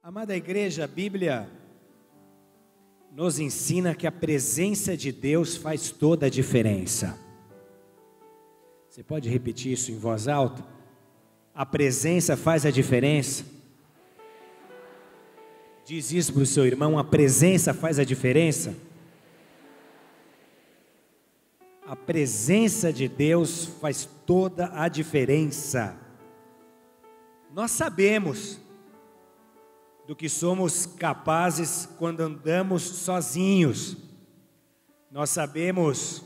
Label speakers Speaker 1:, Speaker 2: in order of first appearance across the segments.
Speaker 1: Amada igreja, a Bíblia nos ensina que a presença de Deus faz toda a diferença. Você pode repetir isso em voz alta? A presença faz a diferença. Diz isso para o seu irmão, a presença faz a diferença. A presença de Deus faz toda a diferença. Nós sabemos do que somos capazes quando andamos sozinhos. Nós sabemos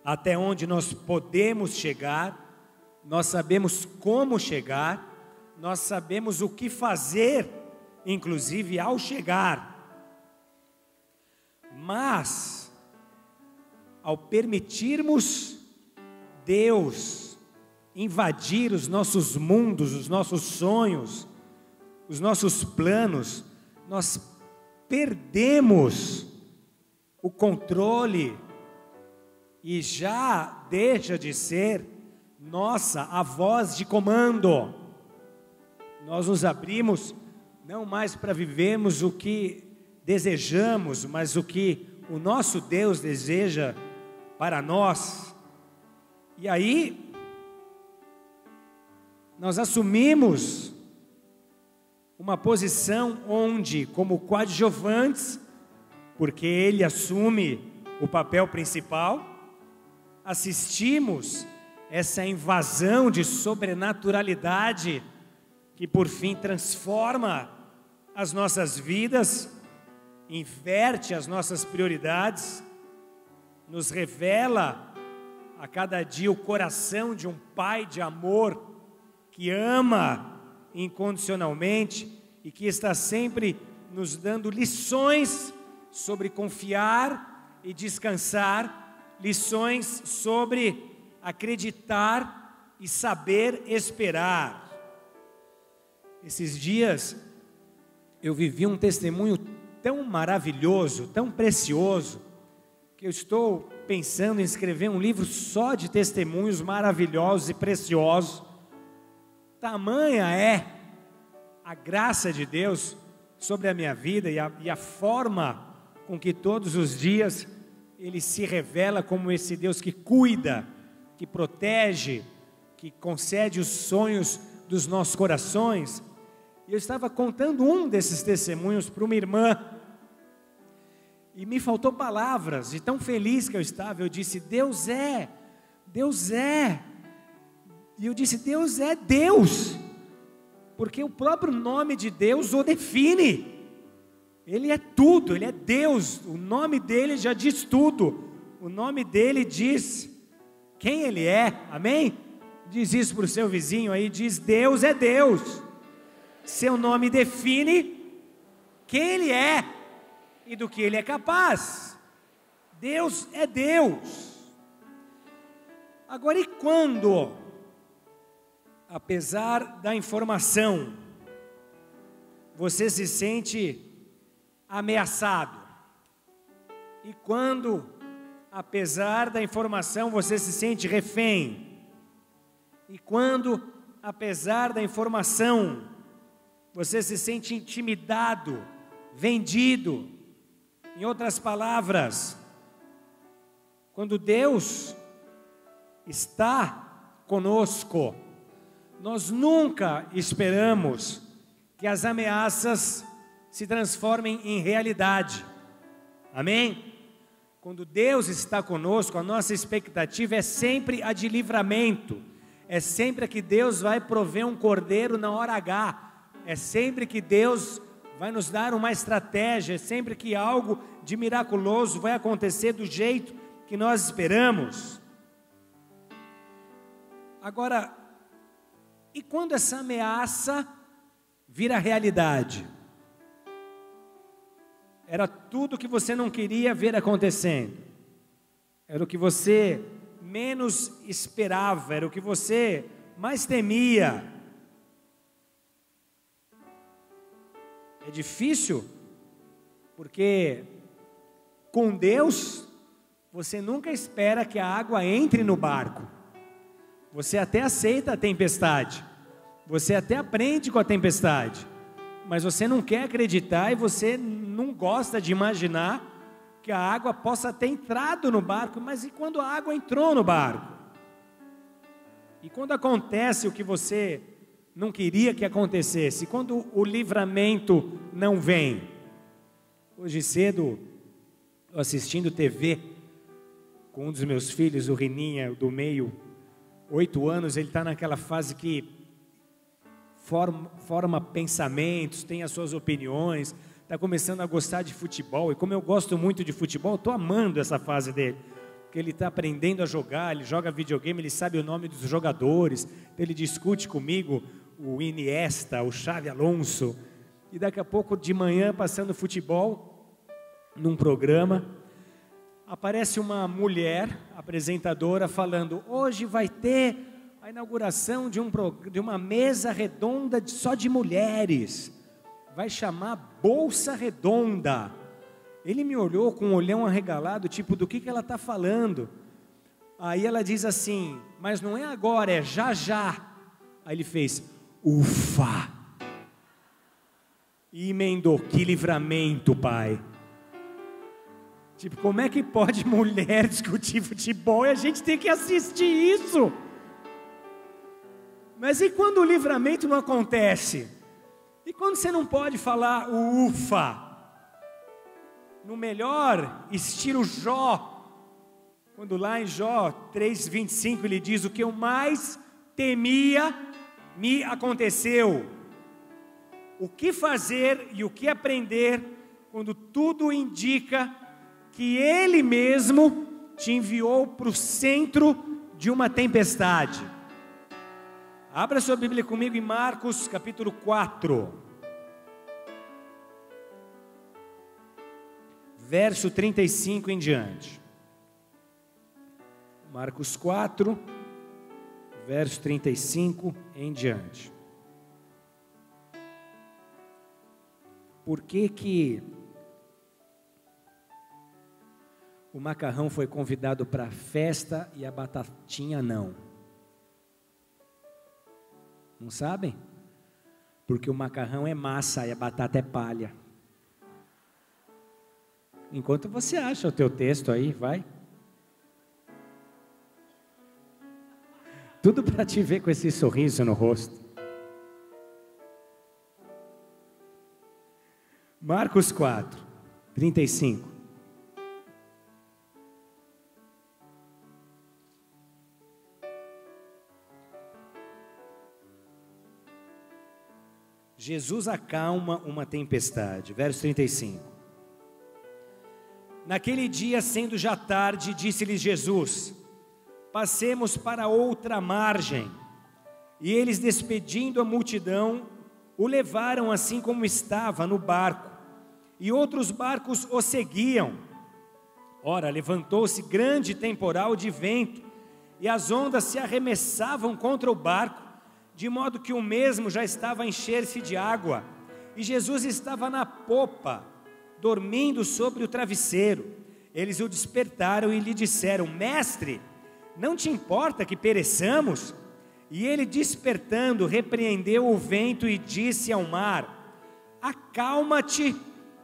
Speaker 1: até onde nós podemos chegar, nós sabemos como chegar, nós sabemos o que fazer, inclusive ao chegar. Mas, ao permitirmos Deus invadir os nossos mundos, os nossos sonhos, os nossos planos, nós perdemos o controle e já deixa de ser nossa a voz de comando. Nós nos abrimos não mais para vivermos o que desejamos, mas o que o nosso Deus deseja para nós. E aí nós assumimos uma posição onde, como coadjuvantes, porque Ele assume o papel principal, assistimos essa invasão de sobrenaturalidade que por fim transforma as nossas vidas, inverte as nossas prioridades, nos revela a cada dia o coração de um Pai de amor que ama incondicionalmente e que está sempre nos dando lições sobre confiar e descansar, lições sobre acreditar e saber esperar. Esses dias eu vivi um testemunho tão maravilhoso, tão precioso, que eu estou pensando em escrever um livro só de testemunhos maravilhosos e preciosos. Tamanha é a graça de Deus sobre a minha vida e a forma com que todos os dias Ele se revela como esse Deus que cuida, que protege, que concede os sonhos dos nossos corações. E eu estava contando um desses testemunhos para uma irmã, e me faltou palavras, de tão feliz que eu estava. Eu disse, Deus é, Deus é. E eu disse, Deus é Deus, porque o próprio nome de Deus o define. Ele é tudo, Ele é Deus, o nome dEle já diz tudo. O nome dEle diz quem Ele é, amém? Diz isso para o seu vizinho aí, diz, Deus é Deus. Seu nome define quem Ele é e do que Ele é capaz. Deus é Deus. Agora, e quando, apesar da informação, você se sente ameaçado? E quando, apesar da informação, você se sente refém? E quando, apesar da informação, você se sente intimidado, vendido? Em outras palavras, quando Deus está conosco, nós nunca esperamos que as ameaças se transformem em realidade, amém? Quando Deus está conosco, a nossa expectativa é sempre a de livramento, é sempre que Deus vai prover um cordeiro na hora H, é sempre que Deus vai nos dar uma estratégia, é sempre que algo de miraculoso vai acontecer do jeito que nós esperamos. Agora, e quando essa ameaça vira realidade? Era tudo que você não queria ver acontecendo, era o que você menos esperava, era o que você mais temia. É difícil, porque com Deus você nunca espera que a água entre no barco. Você até aceita a tempestade, você até aprende com a tempestade, mas você não quer acreditar e você não gosta de imaginar que a água possa ter entrado no barco. Mas e quando a água entrou no barco? E quando acontece o que você não queria que acontecesse? Quando o livramento não vem? Hoje cedo, assistindo TV com um dos meus filhos, o Reninha, do meio, 8 anos, ele está naquela fase que forma pensamentos, tem as suas opiniões, está começando a gostar de futebol. E como eu gosto muito de futebol, estou amando essa fase dele, porque ele está aprendendo a jogar, ele joga videogame, ele sabe o nome dos jogadores, ele discute comigo o Iniesta, o Xavi Alonso, e daqui a pouco de manhã, passando futebol, num programa, aparece uma mulher apresentadora falando: hoje vai ter a inauguração de uma mesa redonda só de mulheres, vai chamar Bolsa Redonda. Ele me olhou com um olhão arregalado, tipo, do que ela está falando? Aí ela diz assim: mas não é agora, é já já. Aí ele fez: ufa, e emendou: que livramento, pai. Tipo, como é que pode mulher discutir futebol e a gente tem que assistir isso? Mas e quando o livramento não acontece? E quando você não pode falar ufa? No melhor estilo Jó, quando lá em Jó 3:25 ele diz: o que eu mais temia me aconteceu. O que fazer e o que aprender quando tudo indica que Ele mesmo te enviou para o centro de uma tempestade? Abra sua Bíblia comigo em Marcos capítulo 4, verso 35 em diante. Marcos 4, verso 35 em diante. Por que o macarrão foi convidado para a festa e a batatinha não? Não sabem? Porque o macarrão é massa e a batata é palha. Enquanto você acha o teu texto aí, vai. Tudo para te ver com esse sorriso no rosto. Marcos 4, 35. Jesus acalma uma tempestade. Verso 35. Naquele dia, sendo já tarde, disse-lhes Jesus: passemos para outra margem. E eles, despedindo a multidão, o levaram assim como estava no barco, e outros barcos o seguiam. Ora, levantou-se grande temporal de vento, e as ondas se arremessavam contra o barco, de modo que o mesmo já estava a encher-se de água, e Jesus estava na popa, dormindo sobre o travesseiro. Eles o despertaram e lhe disseram: mestre, não te importa que pereçamos? E ele, despertando, repreendeu o vento e disse ao mar: acalma-te,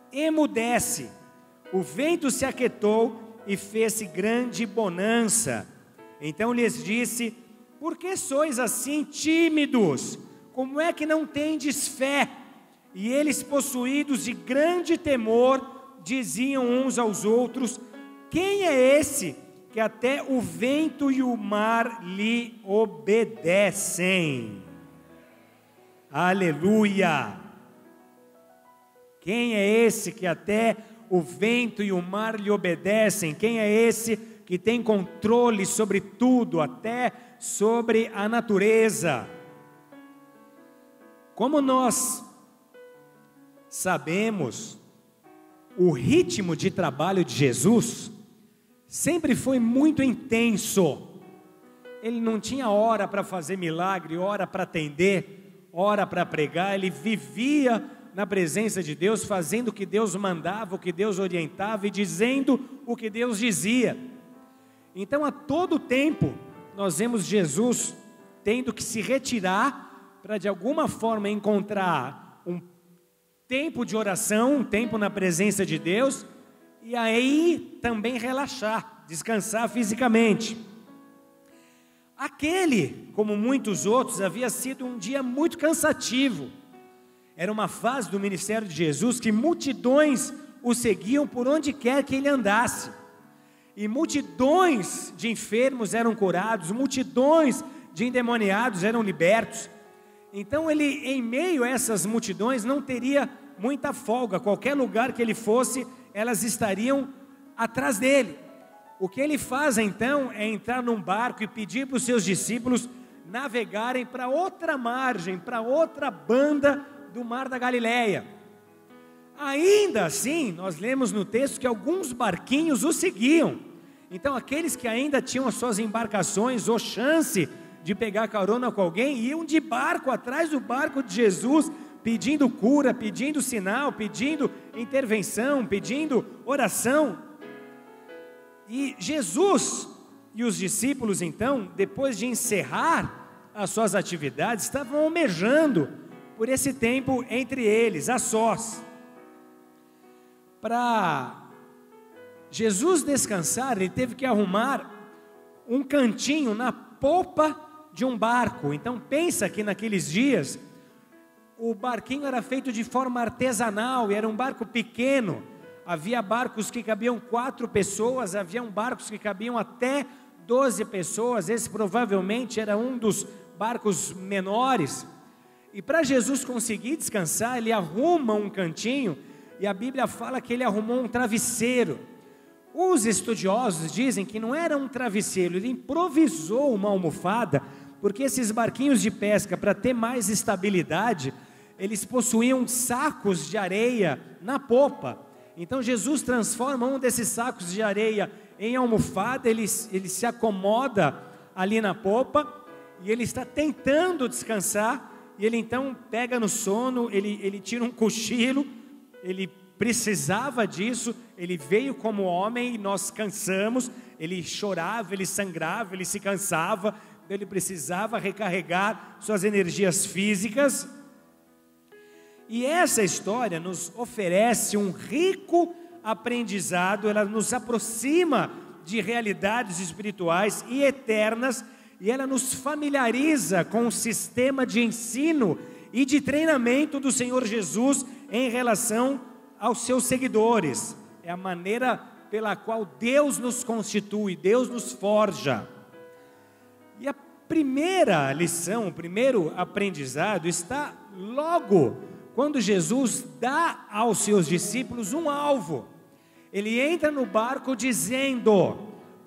Speaker 1: emudece. O vento se aquietou e fez-se grande bonança. Então lhes disse: por que sois assim tímidos? Como é que não tendes fé? E eles, possuídos de grande temor, diziam uns aos outros: quem é esse que até o vento e o mar lhe obedecem? Aleluia! Quem é esse que até o vento e o mar lhe obedecem? Quem é esse que tem controle sobre tudo, até sobre a natureza? Como nós sabemos, o ritmo de trabalho de Jesus sempre foi muito intenso. Ele não tinha hora para fazer milagre, hora para atender, hora para pregar. Ele vivia na presença de Deus, fazendo o que Deus mandava, o que Deus orientava e dizendo o que Deus dizia. Então, a todo tempo, nós vemos Jesus tendo que se retirar para de alguma forma encontrar um tempo de oração, um tempo na presença de Deus, e aí também relaxar, descansar fisicamente. Aquele, como muitos outros, havia sido um dia muito cansativo. Era uma fase do ministério de Jesus que multidões o seguiam por onde quer que ele andasse. E multidões de enfermos eram curados, multidões de endemoniados eram libertos. Então ele, em meio a essas multidões, não teria muita folga. Qualquer lugar que ele fosse, elas estariam atrás dele. O que ele faz então é entrar num barco e pedir para os seus discípulos navegarem para outra margem, para outra banda do Mar da Galileia. Ainda assim, nós lemos no texto que alguns barquinhos o seguiam. Então aqueles que ainda tinham as suas embarcações ou chance de pegar carona com alguém, iam de barco atrás do barco de Jesus, pedindo cura, pedindo sinal, pedindo intervenção, pedindo oração. E Jesus e os discípulos então, depois de encerrar as suas atividades, estavam almejando por esse tempo entre eles, a sós. Para Jesus descansar, ele teve que arrumar um cantinho na popa de um barco. Então pensa que naqueles dias o barquinho era feito de forma artesanal e era um barco pequeno. Havia barcos que cabiam 4 pessoas, havia barcos que cabiam até 12 pessoas. Esse provavelmente era um dos barcos menores. E para Jesus conseguir descansar, ele arruma um cantinho, e a Bíblia fala que ele arrumou um travesseiro. Os estudiosos dizem que não era um travesseiro, ele improvisou uma almofada, porque esses barquinhos de pesca, para ter mais estabilidade, eles possuíam sacos de areia na popa. Então Jesus transforma um desses sacos de areia em almofada, ele se acomoda ali na popa, e ele está tentando descansar, e ele então pega no sono, ele tira um cochilo, ele precisava disso, ele veio como homem e nós cansamos, ele chorava, ele sangrava, ele se cansava, ele precisava recarregar suas energias físicas. E essa história nos oferece um rico aprendizado, ela nos aproxima de realidades espirituais e eternas, e ela nos familiariza com o sistema de ensino e de treinamento do Senhor Jesus em relação aos seus seguidores. É a maneira pela qual Deus nos constitui, Deus nos forja. E a primeira lição, o primeiro aprendizado está logo quando Jesus dá aos seus discípulos um alvo. Ele entra no barco dizendo: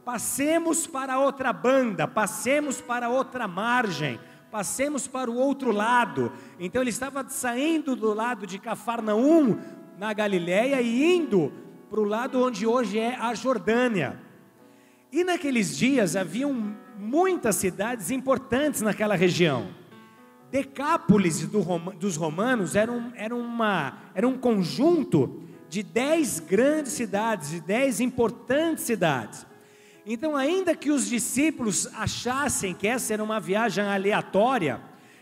Speaker 1: passemos para outra banda, passemos para outra margem, passemos para o outro lado. Então ele estava saindo do lado de Cafarnaum, na Galileia, e indo para o lado onde hoje é a Jordânia. E naqueles dias haviam muitas cidades importantes naquela região. Decápolis dos romanos era um conjunto de 10 grandes cidades, de 10 importantes cidades. Então, ainda que os discípulos achassem que essa era uma viagem aleatória,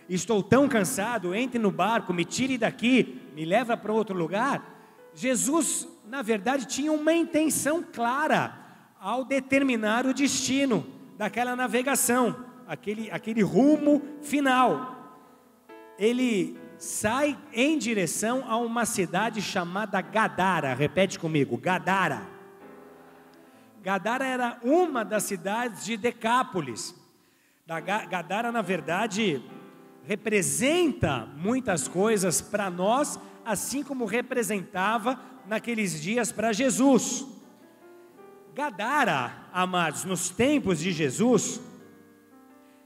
Speaker 1: estou tão cansado, entre no barco, me tire daqui, me leva para outro lugar, Jesus, na verdade, tinha uma intenção clara ao determinar o destino daquela navegação, aquele rumo final. Ele sai em direção a uma cidade chamada Gadara. Repete comigo, Gadara. Gadara era uma das cidades de Decápolis. Gadara, na verdade, representa muitas coisas para nós, assim como representava naqueles dias para Jesus. Gadara, amados, nos tempos de Jesus,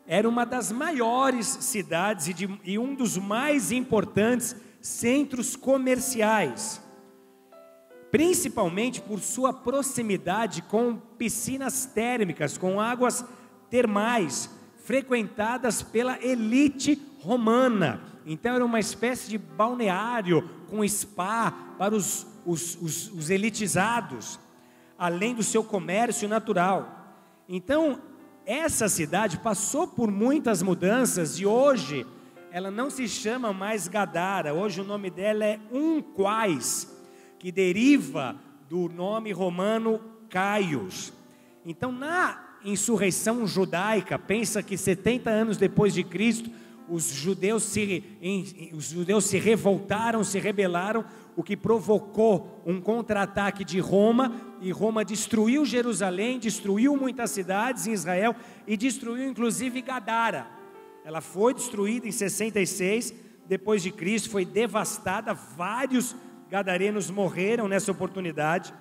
Speaker 1: era uma das maiores cidades e um dos mais importantes centros comerciais, principalmente por sua proximidade com piscinas térmicas, com águas termais, frequentadas pela elite romana. Então era uma espécie de balneário com spa para os elitizados, além do seu comércio natural. Então essa cidade passou por muitas mudanças e hoje ela não se chama mais Gadara, hoje o nome dela é Unquais, que deriva do nome romano Caios. Então, na insurreição judaica, pensa que 70 anos depois de Cristo, os judeus se revoltaram, se rebelaram, o que provocou um contra-ataque de Roma, e Roma destruiu Jerusalém, destruiu muitas cidades em Israel, e destruiu inclusive Gadara. Ela foi destruída em 66, depois de Cristo, foi devastada, vários gadarenos morreram nessa oportunidade.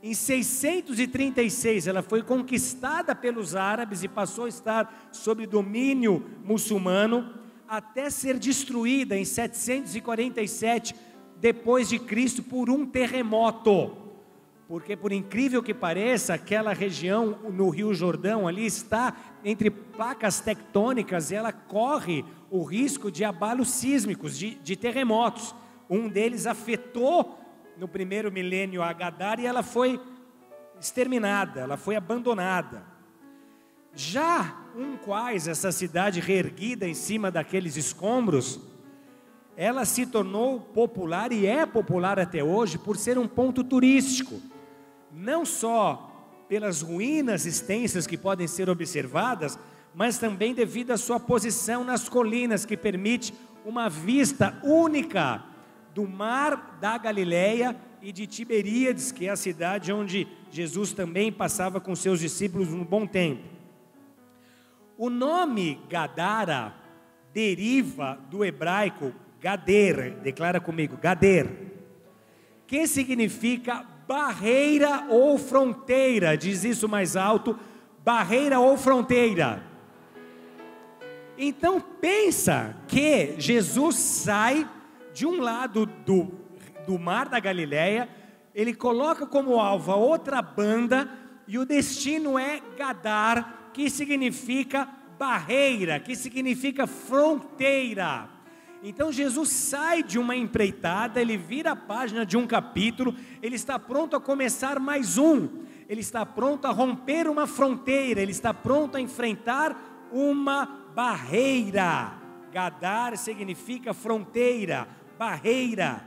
Speaker 1: Em 636, ela foi conquistada pelos árabes e passou a estar sob domínio muçulmano, até ser destruída em 747 depois de Cristo por um terremoto. Porque, por incrível que pareça, aquela região no Rio Jordão ali está entre placas tectônicas e ela corre o risco de abalos sísmicos, de terremotos. Um deles afetou no primeiro milênio a Gadara e ela foi exterminada, ela foi abandonada. Já Unquais, essa cidade reerguida em cima daqueles escombros, ela se tornou popular e é popular até hoje por ser um ponto turístico, não só pelas ruínas extensas que podem ser observadas, mas também devido à sua posição nas colinas, que permite uma vista única do mar da Galileia e de Tiberíades, que é a cidade onde Jesus também passava com seus discípulos um bom tempo. O nome Gadara deriva do hebraico Gader, declara comigo, Gader, que significa barreira ou fronteira. Diz isso mais alto, barreira ou fronteira. Então pensa que Jesus sai de um lado do mar da Galileia, ele coloca como alvo a outra banda, e o destino é Gadar, que significa barreira, que significa fronteira. Então Jesus sai de uma empreitada, ele vira a página de um capítulo, ele está pronto a começar mais um, ele está pronto a romper uma fronteira, ele está pronto a enfrentar uma barreira. Gadar significa fronteira, barreira.